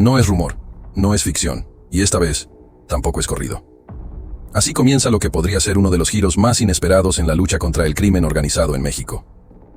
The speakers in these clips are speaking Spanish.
No es rumor, no es ficción, y esta vez, tampoco es corrido. Así comienza lo que podría ser uno de los giros más inesperados en la lucha contra el crimen organizado en México.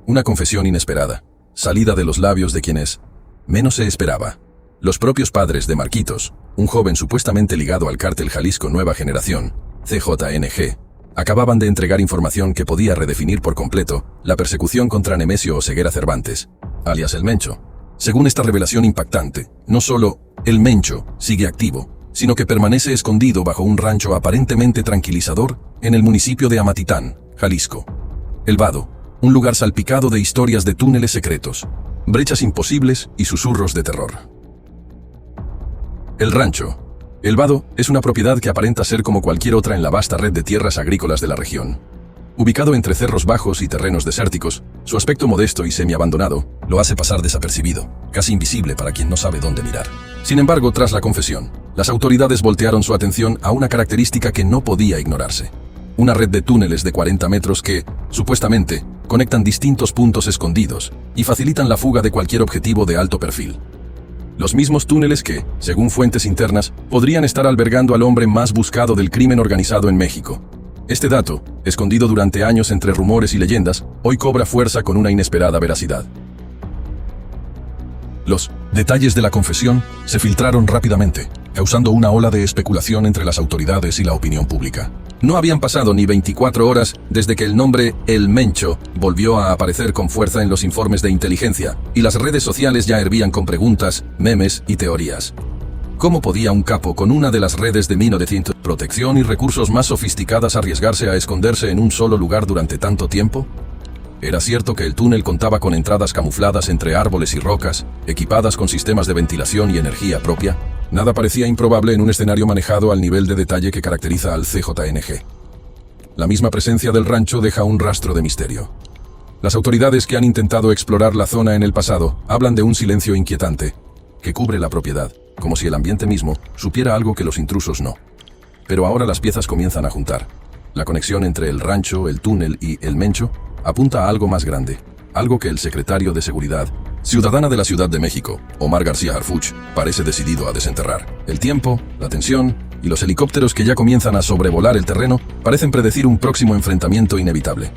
Una confesión inesperada, salida de los labios de quienes menos se esperaba. Los propios padres de Marquitos, un joven supuestamente ligado al cártel Jalisco Nueva Generación, CJNG, acababan de entregar información que podía redefinir por completo la persecución contra Nemesio Oseguera Cervantes, alias El Mencho. Según esta revelación impactante, no solo El Mencho sigue activo, sino que permanece escondido bajo un rancho aparentemente tranquilizador en el municipio de Amatitán, Jalisco. El Vado, un lugar salpicado de historias de túneles secretos, brechas imposibles y susurros de terror. El rancho. El Vado es una propiedad que aparenta ser como cualquier otra en la vasta red de tierras agrícolas de la región. Ubicado entre cerros bajos y terrenos desérticos, su aspecto modesto y semiabandonado lo hace pasar desapercibido, casi invisible para quien no sabe dónde mirar. Sin embargo, tras la confesión, las autoridades voltearon su atención a una característica que no podía ignorarse. Una red de túneles de 40 metros que, supuestamente, conectan distintos puntos escondidos y facilitan la fuga de cualquier objetivo de alto perfil. Los mismos túneles que, según fuentes internas, podrían estar albergando al hombre más buscado del crimen organizado en México. Este dato, escondido durante años entre rumores y leyendas, hoy cobra fuerza con una inesperada veracidad. Los detalles de la confesión se filtraron rápidamente, causando una ola de especulación entre las autoridades y la opinión pública. No habían pasado ni 24 horas desde que el nombre El Mencho volvió a aparecer con fuerza en los informes de inteligencia, y las redes sociales ya hervían con preguntas, memes y teorías. ¿Cómo podía un capo con una de las redes de 1900 protección y recursos más sofisticadas arriesgarse a esconderse en un solo lugar durante tanto tiempo? Era cierto que el túnel contaba con entradas camufladas entre árboles y rocas, equipadas con sistemas de ventilación y energía propia. Nada parecía improbable en un escenario manejado al nivel de detalle que caracteriza al CJNG. La misma presencia del rancho deja un rastro de misterio. Las autoridades que han intentado explorar la zona en el pasado hablan de un silencio inquietante que cubre la propiedad, como si el ambiente mismo supiera algo que los intrusos no. Pero ahora las piezas comienzan a juntar. La conexión entre el rancho, el túnel y El Mencho apunta a algo más grande, algo que el secretario de Seguridad Ciudadana de la Ciudad de México, Omar García Harfuch, parece decidido a desenterrar. El tiempo, la tensión y los helicópteros que ya comienzan a sobrevolar el terreno parecen predecir un próximo enfrentamiento inevitable.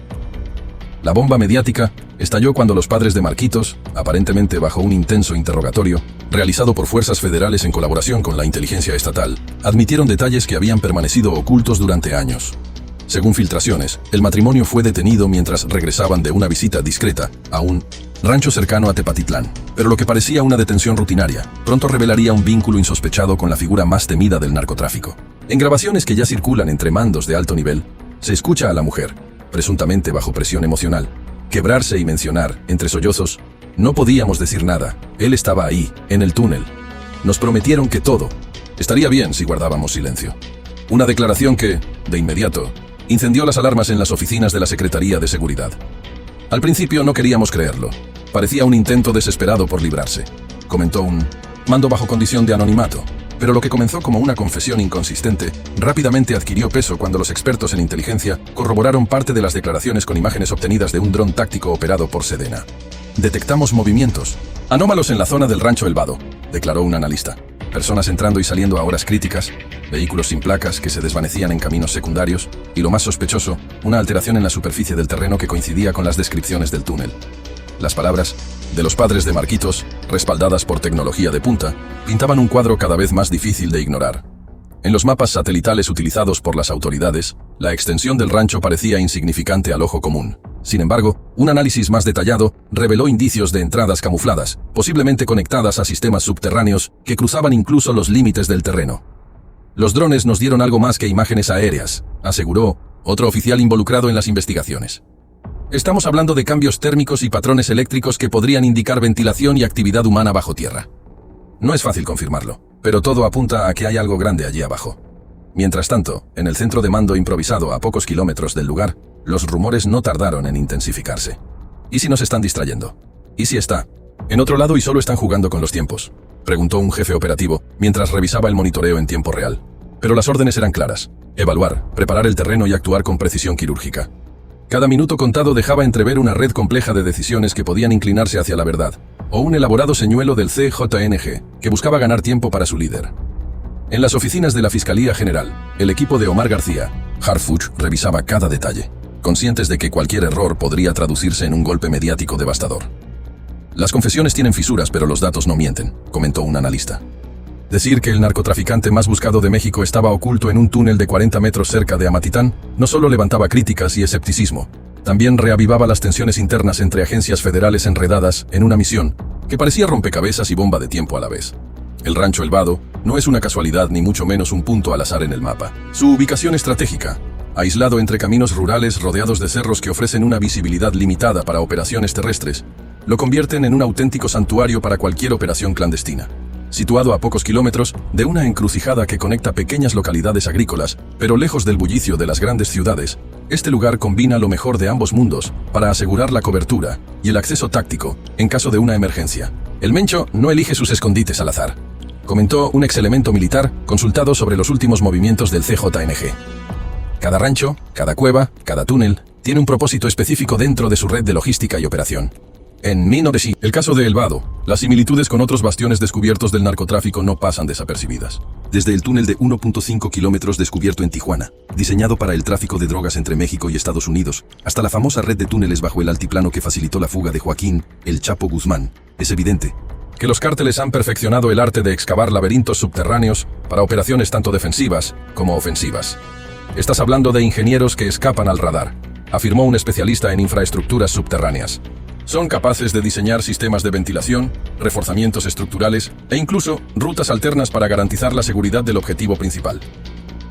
La bomba mediática estalló cuando los padres de Marquitos, aparentemente bajo un intenso interrogatorio, realizado por fuerzas federales en colaboración con la inteligencia estatal, admitieron detalles que habían permanecido ocultos durante años. Según filtraciones, el matrimonio fue detenido mientras regresaban de una visita discreta a un rancho cercano a Tepatitlán, pero lo que parecía una detención rutinaria, pronto revelaría un vínculo insospechado con la figura más temida del narcotráfico. En grabaciones que ya circulan entre mandos de alto nivel, se escucha a la mujer, presuntamente bajo presión emocional, quebrarse y mencionar, entre sollozos: "No podíamos decir nada, él estaba ahí, en el túnel. Nos prometieron que todo estaría bien si guardábamos silencio". Una declaración que, de inmediato, incendió las alarmas en las oficinas de la Secretaría de Seguridad. Al principio no queríamos creerlo. Parecía un intento desesperado por librarse, comentó un mando bajo condición de anonimato. Pero lo que comenzó como una confesión inconsistente, rápidamente adquirió peso cuando los expertos en inteligencia corroboraron parte de las declaraciones con imágenes obtenidas de un dron táctico operado por Sedena. "Detectamos movimientos anómalos en la zona del rancho El Vado", declaró un analista. Personas entrando y saliendo a horas críticas, vehículos sin placas que se desvanecían en caminos secundarios, y lo más sospechoso, una alteración en la superficie del terreno que coincidía con las descripciones del túnel. Las palabras de los padres de Marquitos, respaldadas por tecnología de punta, pintaban un cuadro cada vez más difícil de ignorar. En los mapas satelitales utilizados por las autoridades, la extensión del rancho parecía insignificante al ojo común. Sin embargo, un análisis más detallado reveló indicios de entradas camufladas, posiblemente conectadas a sistemas subterráneos que cruzaban incluso los límites del terreno. "Los drones nos dieron algo más que imágenes aéreas", aseguró otro oficial involucrado en las investigaciones. "Estamos hablando de cambios térmicos y patrones eléctricos que podrían indicar ventilación y actividad humana bajo tierra". No es fácil confirmarlo, pero todo apunta a que hay algo grande allí abajo. Mientras tanto, en el centro de mando improvisado a pocos kilómetros del lugar, los rumores no tardaron en intensificarse. ¿Y si nos están distrayendo? ¿Y si está en otro lado y solo están jugando con los tiempos?, preguntó un jefe operativo mientras revisaba el monitoreo en tiempo real. Pero las órdenes eran claras: evaluar, preparar el terreno y actuar con precisión quirúrgica. Cada minuto contado dejaba entrever una red compleja de decisiones que podían inclinarse hacia la verdad, o un elaborado señuelo del CJNG, que buscaba ganar tiempo para su líder. En las oficinas de la Fiscalía General, el equipo de Omar García, Harfuch, revisaba cada detalle, conscientes de que cualquier error podría traducirse en un golpe mediático devastador. Las confesiones tienen fisuras, pero los datos no mienten, comentó un analista. Decir que el narcotraficante más buscado de México estaba oculto en un túnel de 40 metros cerca de Amatitán no solo levantaba críticas y escepticismo, también reavivaba las tensiones internas entre agencias federales enredadas en una misión que parecía rompecabezas y bomba de tiempo a la vez. El Rancho El Vado no es una casualidad ni mucho menos un punto al azar en el mapa. Su ubicación estratégica, aislado entre caminos rurales rodeados de cerros que ofrecen una visibilidad limitada para operaciones terrestres, lo convierten en un auténtico santuario para cualquier operación clandestina. Situado a pocos kilómetros de una encrucijada que conecta pequeñas localidades agrícolas, pero lejos del bullicio de las grandes ciudades, este lugar combina lo mejor de ambos mundos para asegurar la cobertura y el acceso táctico en caso de una emergencia. El Mencho no elige sus escondites al azar, comentó un exelemento militar consultado sobre los últimos movimientos del CJNG. Cada rancho, cada cueva, cada túnel tiene un propósito específico dentro de su red de logística y operación. En el caso de El Vado, las similitudes con otros bastiones descubiertos del narcotráfico no pasan desapercibidas. Desde el túnel de 1.5 kilómetros descubierto en Tijuana, diseñado para el tráfico de drogas entre México y Estados Unidos, hasta la famosa red de túneles bajo el altiplano que facilitó la fuga de Joaquín, el Chapo Guzmán, es evidente que los cárteles han perfeccionado el arte de excavar laberintos subterráneos para operaciones tanto defensivas como ofensivas. Estás hablando de ingenieros que escapan al radar, afirmó un especialista en infraestructuras subterráneas. Son capaces de diseñar sistemas de ventilación, reforzamientos estructurales e incluso rutas alternas para garantizar la seguridad del objetivo principal.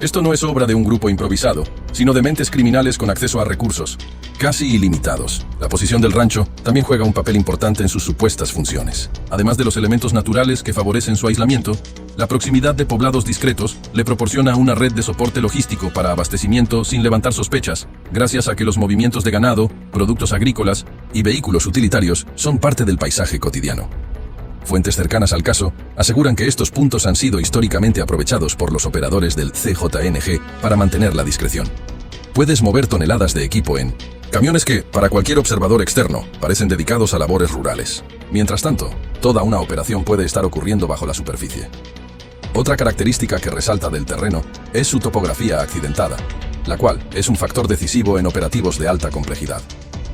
Esto no es obra de un grupo improvisado, sino de mentes criminales con acceso a recursos, casi ilimitados. La posición del rancho también juega un papel importante en sus supuestas funciones. Además de los elementos naturales que favorecen su aislamiento, la proximidad de poblados discretos le proporciona una red de soporte logístico para abastecimiento sin levantar sospechas, gracias a que los movimientos de ganado, productos agrícolas y vehículos utilitarios son parte del paisaje cotidiano. Fuentes cercanas al caso aseguran que estos puntos han sido históricamente aprovechados por los operadores del CJNG para mantener la discreción. Puedes mover toneladas de equipo en camiones que, para cualquier observador externo, parecen dedicados a labores rurales. Mientras tanto, toda una operación puede estar ocurriendo bajo la superficie. Otra característica que resalta del terreno es su topografía accidentada, la cual es un factor decisivo en operativos de alta complejidad.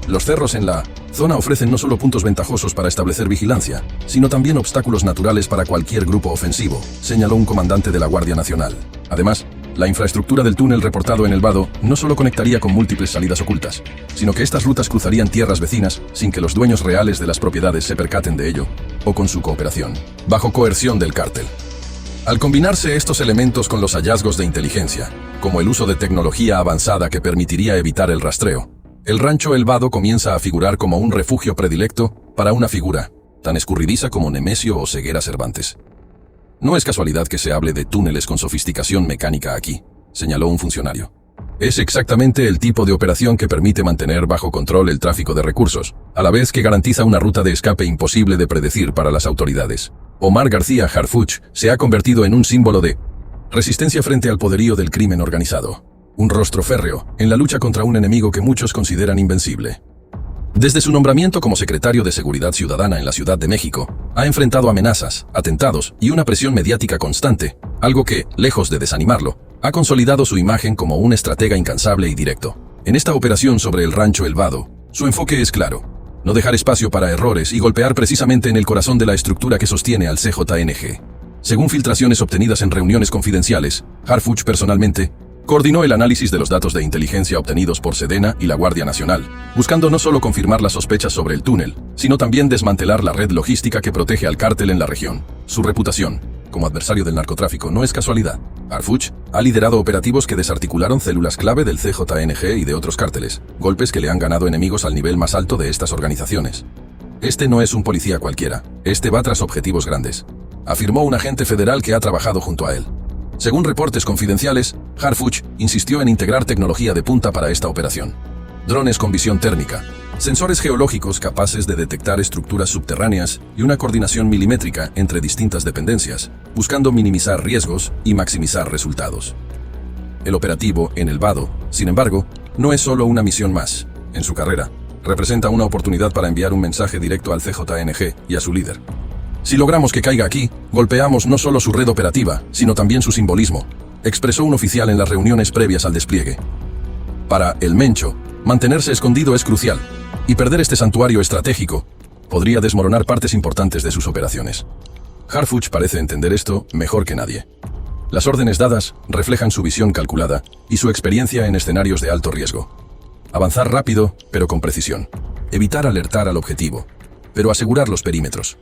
Los cerros en la zona ofrecen no solo puntos ventajosos para establecer vigilancia, sino también obstáculos naturales para cualquier grupo ofensivo, señaló un comandante de la Guardia Nacional. Además, la infraestructura del túnel reportado en El Vado no solo conectaría con múltiples salidas ocultas, sino que estas rutas cruzarían tierras vecinas sin que los dueños reales de las propiedades se percaten de ello, o con su cooperación, bajo coerción del cártel. Al combinarse estos elementos con los hallazgos de inteligencia, como el uso de tecnología avanzada que permitiría evitar el rastreo, el rancho El Vado comienza a figurar como un refugio predilecto para una figura tan escurridiza como Nemesio o Ceguera Cervantes. No es casualidad que se hable de túneles con sofisticación mecánica aquí, señaló un funcionario. Es exactamente el tipo de operación que permite mantener bajo control el tráfico de recursos, a la vez que garantiza una ruta de escape imposible de predecir para las autoridades. Omar García Harfuch se ha convertido en un símbolo de resistencia frente al poderío del crimen organizado. Un rostro férreo en la lucha contra un enemigo que muchos consideran invencible. Desde su nombramiento como secretario de Seguridad Ciudadana en la Ciudad de México, ha enfrentado amenazas, atentados y una presión mediática constante, algo que, lejos de desanimarlo, ha consolidado su imagen como un estratega incansable y directo. En esta operación sobre el rancho El Vado, su enfoque es claro: no dejar espacio para errores y golpear precisamente en el corazón de la estructura que sostiene al CJNG. Según filtraciones obtenidas en reuniones confidenciales, Harfuch personalmente coordinó el análisis de los datos de inteligencia obtenidos por Sedena y la Guardia Nacional, buscando no solo confirmar las sospechas sobre el túnel, sino también desmantelar la red logística que protege al cártel en la región. Su reputación como adversario del narcotráfico no es casualidad. Harfuch ha liderado operativos que desarticularon células clave del CJNG y de otros cárteles, golpes que le han ganado enemigos al nivel más alto de estas organizaciones. Este no es un policía cualquiera, este va tras objetivos grandes, afirmó un agente federal que ha trabajado junto a él. Según reportes confidenciales, Harfuch insistió en integrar tecnología de punta para esta operación. Drones con visión térmica, sensores geológicos capaces de detectar estructuras subterráneas y una coordinación milimétrica entre distintas dependencias, buscando minimizar riesgos y maximizar resultados. El operativo en El Vado, sin embargo, no es solo una misión más. En su carrera, representa una oportunidad para enviar un mensaje directo al CJNG y a su líder. Si logramos que caiga aquí, golpeamos no solo su red operativa, sino también su simbolismo, expresó un oficial en las reuniones previas al despliegue. Para el Mencho, mantenerse escondido es crucial, y perder este santuario estratégico podría desmoronar partes importantes de sus operaciones. Harfuch parece entender esto mejor que nadie. Las órdenes dadas reflejan su visión calculada y su experiencia en escenarios de alto riesgo. Avanzar rápido, pero con precisión. Evitar alertar al objetivo, pero asegurar los perímetros.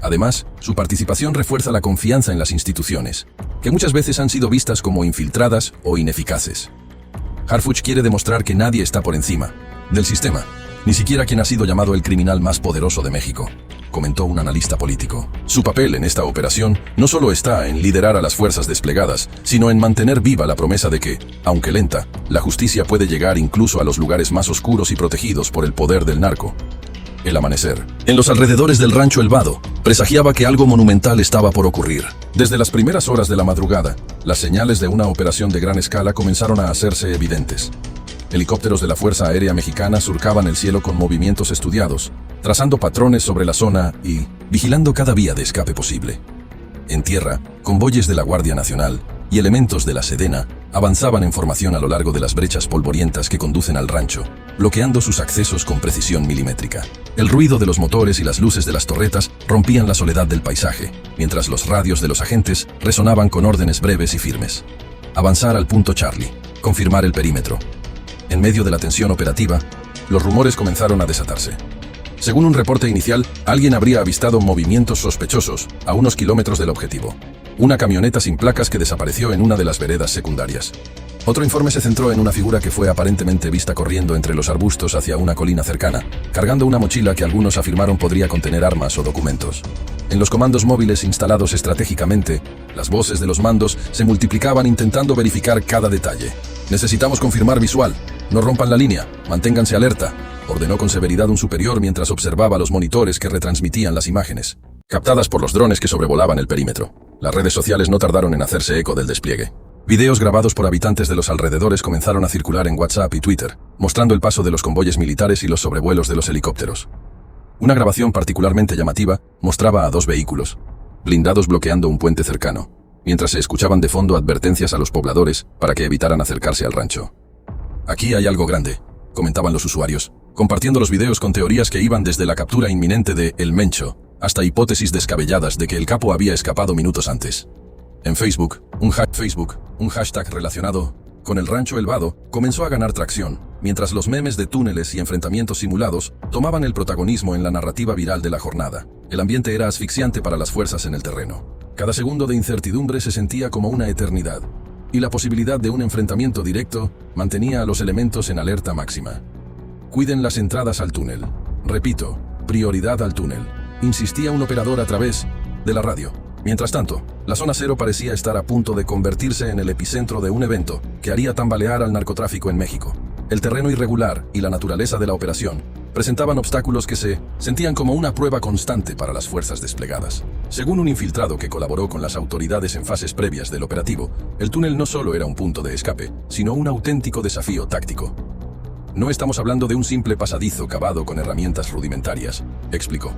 Además, su participación refuerza la confianza en las instituciones, que muchas veces han sido vistas como infiltradas o ineficaces. Harfuch quiere demostrar que nadie está por encima del sistema, ni siquiera quien ha sido llamado el criminal más poderoso de México, comentó un analista político. Su papel en esta operación no solo está en liderar a las fuerzas desplegadas, sino en mantener viva la promesa de que, aunque lenta, la justicia puede llegar incluso a los lugares más oscuros y protegidos por el poder del narco. El amanecer. En los alrededores del rancho El Vado, presagiaba que algo monumental estaba por ocurrir. Desde las primeras horas de la madrugada, las señales de una operación de gran escala comenzaron a hacerse evidentes. Helicópteros de la Fuerza Aérea Mexicana surcaban el cielo con movimientos estudiados, trazando patrones sobre la zona y vigilando cada vía de escape posible. En tierra, convoyes de la Guardia Nacional y elementos de la Sedena avanzaban en formación a lo largo de las brechas polvorientas que conducen al rancho, bloqueando sus accesos con precisión milimétrica. El ruido de los motores y las luces de las torretas rompían la soledad del paisaje, mientras los radios de los agentes resonaban con órdenes breves y firmes. Avanzar al punto Charlie, confirmar el perímetro. En medio de la tensión operativa, los rumores comenzaron a desatarse. Según un reporte inicial, alguien habría avistado movimientos sospechosos a unos kilómetros del objetivo. Una camioneta sin placas que desapareció en una de las veredas secundarias. Otro informe se centró en una figura que fue aparentemente vista corriendo entre los arbustos hacia una colina cercana, cargando una mochila que algunos afirmaron podría contener armas o documentos. En los comandos móviles instalados estratégicamente, las voces de los mandos se multiplicaban intentando verificar cada detalle. Necesitamos confirmar visual. No rompan la línea. Manténganse alerta, ordenó con severidad un superior mientras observaba los monitores que retransmitían las imágenes, captadas por los drones que sobrevolaban el perímetro. Las redes sociales no tardaron en hacerse eco del despliegue. Videos grabados por habitantes de los alrededores comenzaron a circular en WhatsApp y Twitter, mostrando el paso de los convoyes militares y los sobrevuelos de los helicópteros. Una grabación particularmente llamativa mostraba a dos vehículos, blindados bloqueando un puente cercano, mientras se escuchaban de fondo advertencias a los pobladores para que evitaran acercarse al rancho. Aquí hay algo grande, comentaban los usuarios, compartiendo los videos con teorías que iban desde la captura inminente de El Mencho hasta hipótesis descabelladas de que el capo había escapado minutos antes. En Facebook, un hashtag relacionado con el rancho El Vado comenzó a ganar tracción, mientras los memes de túneles y enfrentamientos simulados tomaban el protagonismo en la narrativa viral de la jornada. El ambiente era asfixiante para las fuerzas en el terreno. Cada segundo de incertidumbre se sentía como una eternidad, y la posibilidad de un enfrentamiento directo mantenía a los elementos en alerta máxima. Cuiden las entradas al túnel. Repito, prioridad al túnel, insistía un operador a través de la radio. Mientras tanto, la zona cero parecía estar a punto de convertirse en el epicentro de un evento que haría tambalear al narcotráfico en México. El terreno irregular y la naturaleza de la operación presentaban obstáculos que se sentían como una prueba constante para las fuerzas desplegadas. Según un infiltrado que colaboró con las autoridades en fases previas del operativo, el túnel no solo era un punto de escape, sino un auténtico desafío táctico. No estamos hablando de un simple pasadizo cavado con herramientas rudimentarias, explicó.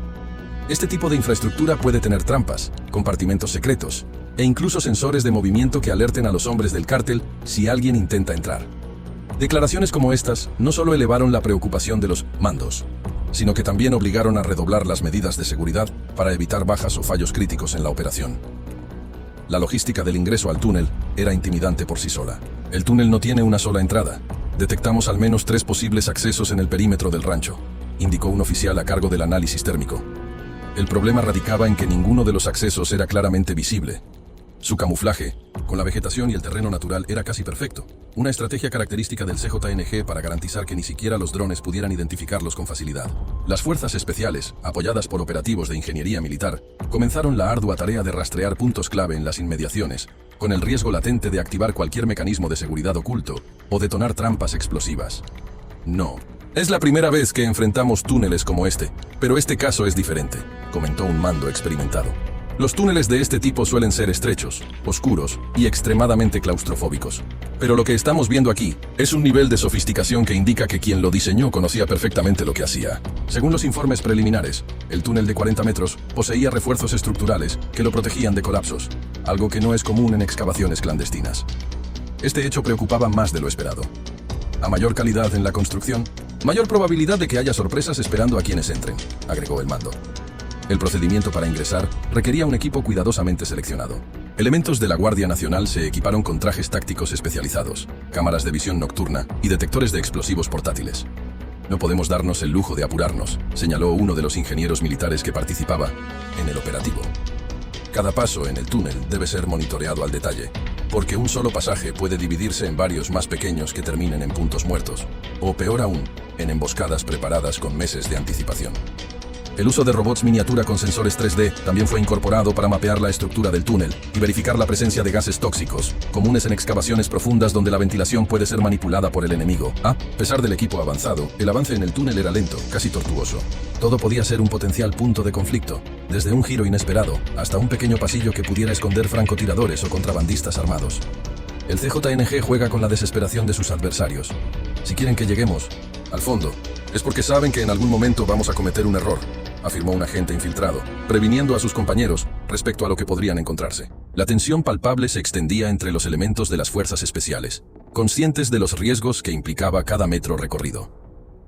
Este tipo de infraestructura puede tener trampas, compartimentos secretos e incluso sensores de movimiento que alerten a los hombres del cártel si alguien intenta entrar. Declaraciones como estas no solo elevaron la preocupación de los mandos, sino que también obligaron a redoblar las medidas de seguridad para evitar bajas o fallos críticos en la operación. La logística del ingreso al túnel era intimidante por sí sola. El túnel no tiene una sola entrada. Detectamos al menos 3 posibles accesos en el perímetro del rancho, indicó un oficial a cargo del análisis térmico. El problema radicaba en que ninguno de los accesos era claramente visible. Su camuflaje, con la vegetación y el terreno natural, era casi perfecto. Una estrategia característica del CJNG para garantizar que ni siquiera los drones pudieran identificarlos con facilidad. Las fuerzas especiales, apoyadas por operativos de ingeniería militar, comenzaron la ardua tarea de rastrear puntos clave en las inmediaciones, con el riesgo latente de activar cualquier mecanismo de seguridad oculto o detonar trampas explosivas. No. Es la primera vez que enfrentamos túneles como este, pero este caso es diferente, comentó un mando experimentado. Los túneles de este tipo suelen ser estrechos, oscuros y extremadamente claustrofóbicos. Pero lo que estamos viendo aquí es un nivel de sofisticación que indica que quien lo diseñó conocía perfectamente lo que hacía. Según los informes preliminares, el túnel de 40 metros poseía refuerzos estructurales que lo protegían de colapsos, algo que no es común en excavaciones clandestinas. Este hecho preocupaba más de lo esperado. A mayor calidad en la construcción, mayor probabilidad de que haya sorpresas esperando a quienes entren, agregó el mando. El procedimiento para ingresar requería un equipo cuidadosamente seleccionado. Elementos de la Guardia Nacional se equiparon con trajes tácticos especializados, cámaras de visión nocturna y detectores de explosivos portátiles. No podemos darnos el lujo de apurarnos, señaló uno de los ingenieros militares que participaba en el operativo. Cada paso en el túnel debe ser monitoreado al detalle, porque un solo pasaje puede dividirse en varios más pequeños que terminen en puntos muertos, o peor aún, en emboscadas preparadas con meses de anticipación. El uso de robots miniatura con sensores 3D también fue incorporado para mapear la estructura del túnel y verificar la presencia de gases tóxicos, comunes en excavaciones profundas donde la ventilación puede ser manipulada por el enemigo. A pesar del equipo avanzado, el avance en el túnel era lento, casi tortuoso. Todo podía ser un potencial punto de conflicto, desde un giro inesperado hasta un pequeño pasillo que pudiera esconder francotiradores o contrabandistas armados. El CJNG juega con la desesperación de sus adversarios. Si quieren que lleguemos al fondo, es porque saben que en algún momento vamos a cometer un error, afirmó un agente infiltrado, previniendo a sus compañeros respecto a lo que podrían encontrarse. La tensión palpable se extendía entre los elementos de las fuerzas especiales, conscientes de los riesgos que implicaba cada metro recorrido.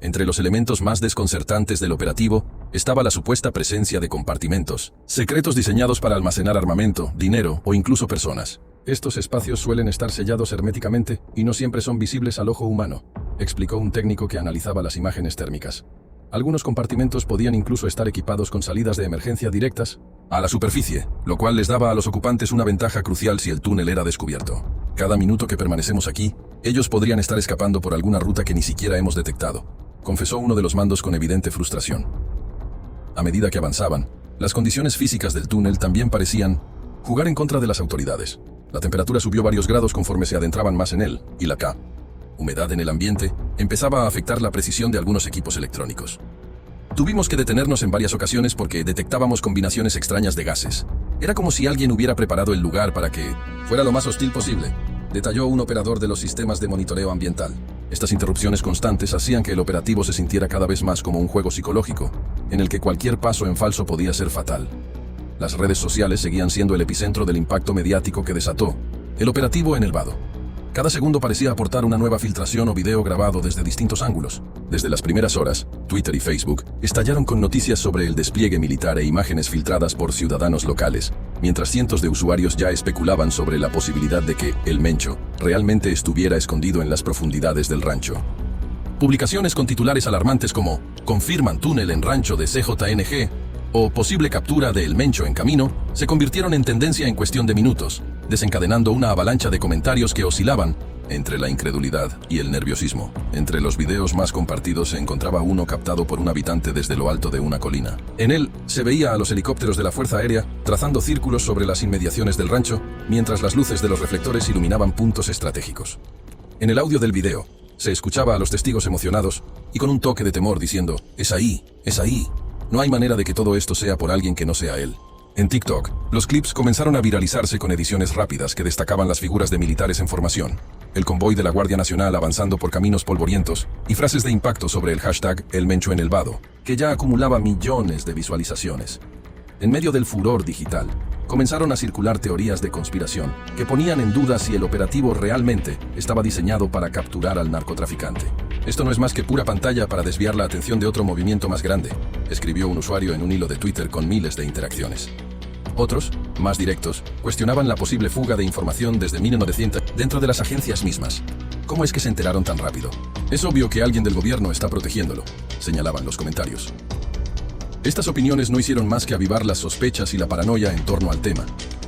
Entre los elementos más desconcertantes del operativo estaba la supuesta presencia de compartimentos secretos diseñados para almacenar armamento, dinero o incluso personas. Estos espacios suelen estar sellados herméticamente y no siempre son visibles al ojo humano, explicó un técnico que analizaba las imágenes térmicas. Algunos compartimentos podían incluso estar equipados con salidas de emergencia directas a la superficie, lo cual les daba a los ocupantes una ventaja crucial si el túnel era descubierto. Cada minuto que permanecemos aquí, ellos podrían estar escapando por alguna ruta que ni siquiera hemos detectado, confesó uno de los mandos con evidente frustración. A medida que avanzaban, las condiciones físicas del túnel también parecían jugar en contra de las autoridades. La temperatura subió varios grados conforme se adentraban más en él, y la humedad en el ambiente empezaba a afectar la precisión de algunos equipos electrónicos. Tuvimos que detenernos en varias ocasiones porque detectábamos combinaciones extrañas de gases. Era como si alguien hubiera preparado el lugar para que fuera lo más hostil posible, detalló un operador de los sistemas de monitoreo ambiental. Estas interrupciones constantes hacían que el operativo se sintiera cada vez más como un juego psicológico, en el que cualquier paso en falso podía ser fatal. Las redes sociales seguían siendo el epicentro del impacto mediático que desató el operativo en el vado. Cada segundo parecía aportar una nueva filtración o video grabado desde distintos ángulos. Desde las primeras horas, Twitter y Facebook estallaron con noticias sobre el despliegue militar e imágenes filtradas por ciudadanos locales, mientras cientos de usuarios ya especulaban sobre la posibilidad de que el Mencho realmente estuviera escondido en las profundidades del rancho. Publicaciones con titulares alarmantes como "Confirman túnel en rancho de CJNG" o "Posible captura de El Mencho en camino" se convirtieron en tendencia en cuestión de minutos, desencadenando una avalancha de comentarios que oscilaban entre la incredulidad y el nerviosismo. Entre los videos más compartidos se encontraba uno captado por un habitante desde lo alto de una colina. En él se veía a los helicópteros de la Fuerza Aérea trazando círculos sobre las inmediaciones del rancho, mientras las luces de los reflectores iluminaban puntos estratégicos. En el audio del video se escuchaba a los testigos emocionados y con un toque de temor diciendo: "Es ahí, es ahí. No hay manera de que todo esto sea por alguien que no sea él". En TikTok, los clips comenzaron a viralizarse con ediciones rápidas que destacaban las figuras de militares en formación, el convoy de la Guardia Nacional avanzando por caminos polvorientos y frases de impacto sobre el hashtag El Mencho en el Vado, que ya acumulaba millones de visualizaciones. En medio del furor digital, comenzaron a circular teorías de conspiración que ponían en duda si el operativo realmente estaba diseñado para capturar al narcotraficante. "Esto no es más que pura pantalla para desviar la atención de otro movimiento más grande", escribió un usuario en un hilo de Twitter con miles de interacciones. Otros, más directos, cuestionaban la posible fuga de información desde 1900 dentro de las agencias mismas. ¿Cómo es que se enteraron tan rápido? Es obvio que alguien del gobierno está protegiéndolo, señalaban los comentarios. Estas opiniones no hicieron más que avivar las sospechas y la paranoia en torno al tema,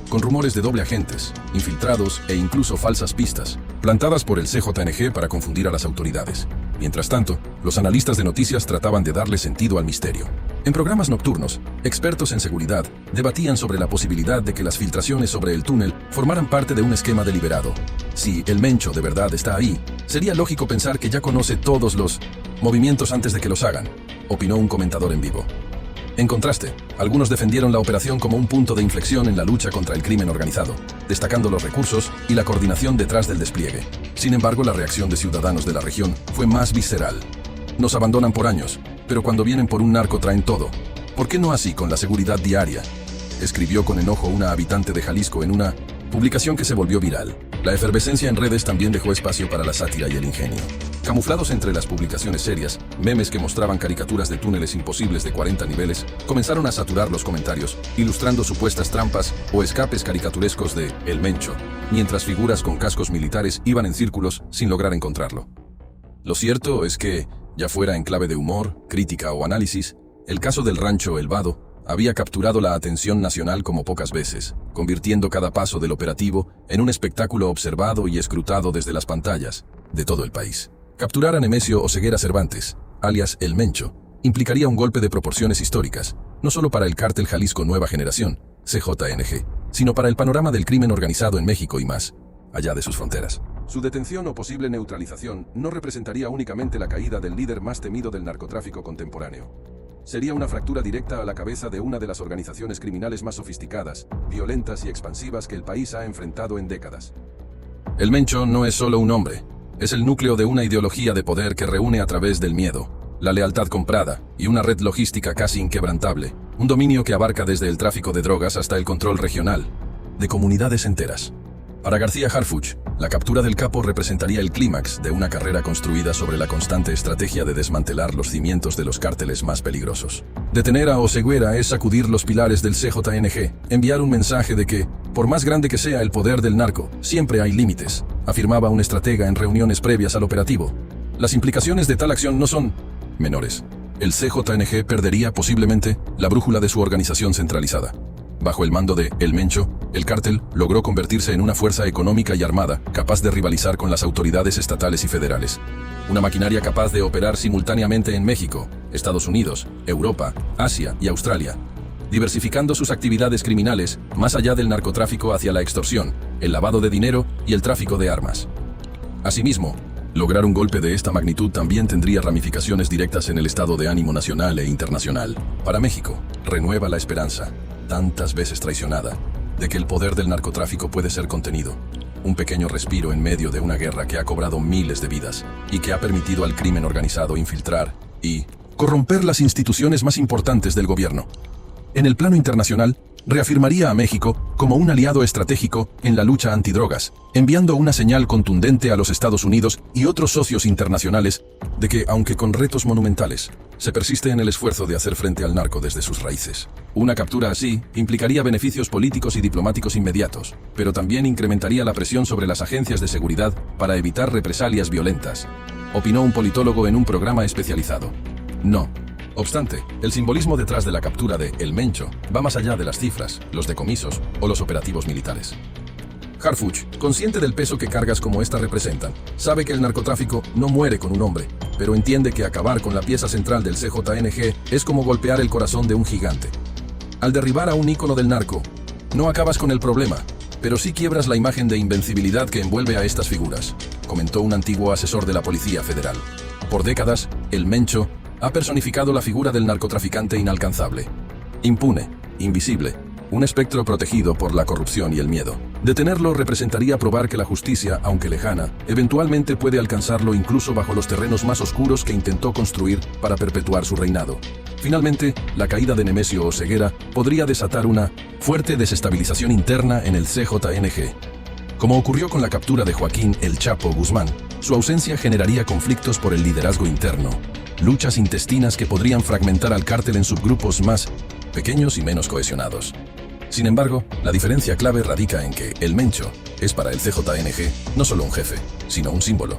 con rumores de doble agentes, infiltrados e incluso falsas pistas, plantadas por el CJNG para confundir a las autoridades. Mientras tanto, los analistas de noticias trataban de darle sentido al misterio. En programas nocturnos, expertos en seguridad debatían sobre la posibilidad de que las filtraciones sobre el túnel formaran parte de un esquema deliberado. Si el Mencho de verdad está ahí, sería lógico pensar que ya conoce todos los movimientos antes de que los hagan, opinó un comentador en vivo. En contraste, algunos defendieron la operación como un punto de inflexión en la lucha contra el crimen organizado, destacando los recursos y la coordinación detrás del despliegue. Sin embargo, la reacción de ciudadanos de la región fue más visceral. Nos abandonan por años, pero cuando vienen por un narco traen todo. ¿Por qué no así con la seguridad diaria?, escribió con enojo una habitante de Jalisco en una publicación que se volvió viral. La efervescencia en redes también dejó espacio para la sátira y el ingenio. Camuflados entre las publicaciones serias, memes que mostraban caricaturas de túneles imposibles de 40 niveles, comenzaron a saturar los comentarios, ilustrando supuestas trampas o escapes caricaturescos de El Mencho, mientras figuras con cascos militares iban en círculos sin lograr encontrarlo. Lo cierto es que, ya fuera en clave de humor, crítica o análisis, el caso del rancho El Vado había capturado la atención nacional como pocas veces, convirtiendo cada paso del operativo en un espectáculo observado y escrutado desde las pantallas de todo el país. Capturar a Nemesio Oseguera Cervantes, alias El Mencho, implicaría un golpe de proporciones históricas, no solo para el cártel Jalisco Nueva Generación, CJNG, sino para el panorama del crimen organizado en México y más allá de sus fronteras. Su detención o posible neutralización no representaría únicamente la caída del líder más temido del narcotráfico contemporáneo. Sería una fractura directa a la cabeza de una de las organizaciones criminales más sofisticadas, violentas y expansivas que el país ha enfrentado en décadas. El Mencho no es solo un hombre, es el núcleo de una ideología de poder que reúne a través del miedo, la lealtad comprada y una red logística casi inquebrantable, un dominio que abarca desde el tráfico de drogas hasta el control regional de comunidades enteras. Para García Harfuch, la captura del capo representaría el clímax de una carrera construida sobre la constante estrategia de desmantelar los cimientos de los cárteles más peligrosos. Detener a Oseguera es sacudir los pilares del CJNG, enviar un mensaje de que, por más grande que sea el poder del narco, siempre hay límites, afirmaba un estratega en reuniones previas al operativo. Las implicaciones de tal acción no son menores. El CJNG perdería posiblemente la brújula de su organización centralizada. Bajo el mando de El Mencho, el cártel logró convertirse en una fuerza económica y armada capaz de rivalizar con las autoridades estatales y federales. Una maquinaria capaz de operar simultáneamente en México, Estados Unidos, Europa, Asia y Australia, diversificando sus actividades criminales más allá del narcotráfico hacia la extorsión, el lavado de dinero y el tráfico de armas. Asimismo, lograr un golpe de esta magnitud también tendría ramificaciones directas en el estado de ánimo nacional e internacional. Para México, renueva la esperanza, tantas veces traicionada, de que el poder del narcotráfico puede ser contenido. Un pequeño respiro en medio de una guerra que ha cobrado miles de vidas y que ha permitido al crimen organizado infiltrar y corromper las instituciones más importantes del gobierno. En el plano internacional, reafirmaría a México como un aliado estratégico en la lucha antidrogas, enviando una señal contundente a los Estados Unidos y otros socios internacionales de que, aunque con retos monumentales, se persiste en el esfuerzo de hacer frente al narco desde sus raíces. Una captura así implicaría beneficios políticos y diplomáticos inmediatos, pero también incrementaría la presión sobre las agencias de seguridad para evitar represalias violentas, opinó un politólogo en un programa especializado. No obstante, el simbolismo detrás de la captura de El Mencho va más allá de las cifras, los decomisos o los operativos militares. Harfuch, consciente del peso que cargas como esta representan, sabe que el narcotráfico no muere con un hombre, pero entiende que acabar con la pieza central del CJNG es como golpear el corazón de un gigante. Al derribar a un ícono del narco, no acabas con el problema, pero sí quiebras la imagen de invencibilidad que envuelve a estas figuras, comentó un antiguo asesor de la Policía Federal. Por décadas, El Mencho ha personificado la figura del narcotraficante inalcanzable, impune, invisible, un espectro protegido por la corrupción y el miedo. Detenerlo representaría probar que la justicia, aunque lejana, eventualmente puede alcanzarlo incluso bajo los terrenos más oscuros que intentó construir para perpetuar su reinado. Finalmente, la caída de Nemesio Oseguera podría desatar una fuerte desestabilización interna en el CJNG. Como ocurrió con la captura de Joaquín El Chapo Guzmán, su ausencia generaría conflictos por el liderazgo interno, luchas intestinas que podrían fragmentar al cártel en subgrupos más pequeños y menos cohesionados. Sin embargo, la diferencia clave radica en que El Mencho es para el CJNG no solo un jefe, sino un símbolo.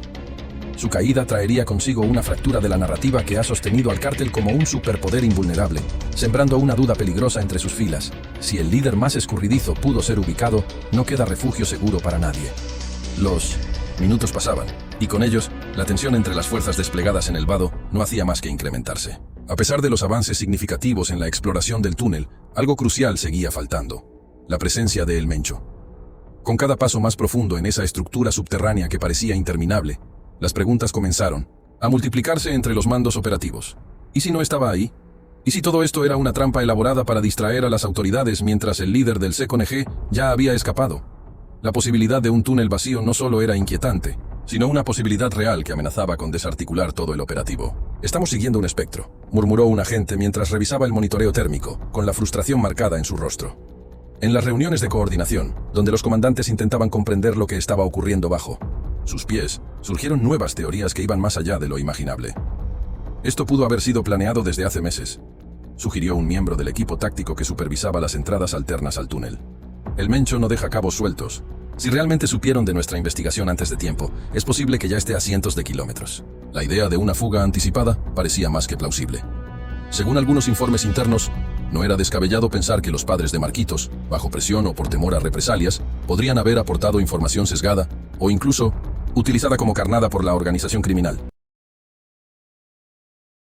Su caída traería consigo una fractura de la narrativa que ha sostenido al cártel como un superpoder invulnerable, sembrando una duda peligrosa entre sus filas. Si el líder más escurridizo pudo ser ubicado, no queda refugio seguro para nadie. Los minutos pasaban, y con ellos, la tensión entre las fuerzas desplegadas en el vado no hacía más que incrementarse. A pesar de los avances significativos en la exploración del túnel, algo crucial seguía faltando: la presencia de El Mencho. Con cada paso más profundo en esa estructura subterránea que parecía interminable, las preguntas comenzaron a multiplicarse entre los mandos operativos. ¿Y si no estaba ahí? ¿Y si todo esto era una trampa elaborada para distraer a las autoridades mientras el líder del CNG ya había escapado? La posibilidad de un túnel vacío no solo era inquietante, sino una posibilidad real que amenazaba con desarticular todo el operativo. Estamos siguiendo un espectro, murmuró un agente mientras revisaba el monitoreo térmico, con la frustración marcada en su rostro. En las reuniones de coordinación, donde los comandantes intentaban comprender lo que estaba ocurriendo bajo sus pies, surgieron nuevas teorías que iban más allá de lo imaginable. Esto pudo haber sido planeado desde hace meses, sugirió un miembro del equipo táctico que supervisaba las entradas alternas al túnel. El Mencho no deja cabos sueltos. Si realmente supieron de nuestra investigación antes de tiempo, es posible que ya esté a cientos de kilómetros. La idea de una fuga anticipada parecía más que plausible. Según algunos informes internos, no era descabellado pensar que los padres de Marquitos, bajo presión o por temor a represalias, podrían haber aportado información sesgada o incluso utilizada como carnada por la organización criminal.